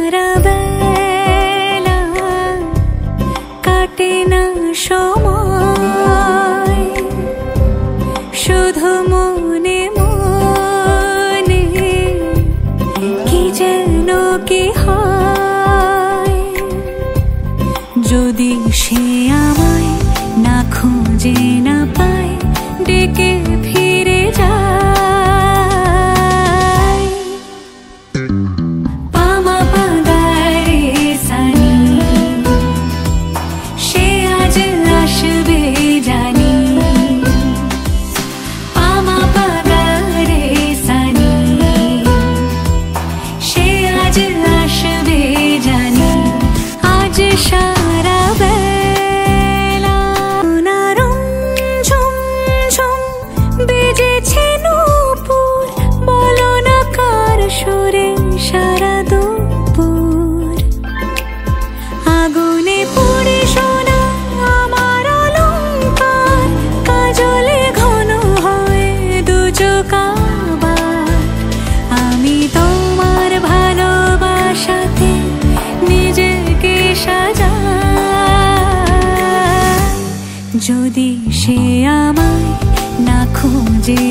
সারা বেলা কাটে না সময়, শুধু মনে মনে কি যেন কি হয়। যদি সে আমায় না খুঁজে না পায়, ডেকে ফিরে যায়। পামা পাগারে সানি, সে আজ আসবে জানি। পামা পাগারে সানি, সে আজ আসবে জানি। আজ সারা বেলা নারম ঝুম ঝুম বেজেছে নূপুর, বলো না কার সুরে সারা দুপুর। আগুনে পুড়ে সোনা আমার অলংকার, কাজলে ঘন হয় দু চোখ আবার। আমি তোমার ভালোবাসাতে নিজেকে সাজাই। যদি সে আমায় না খুঁজে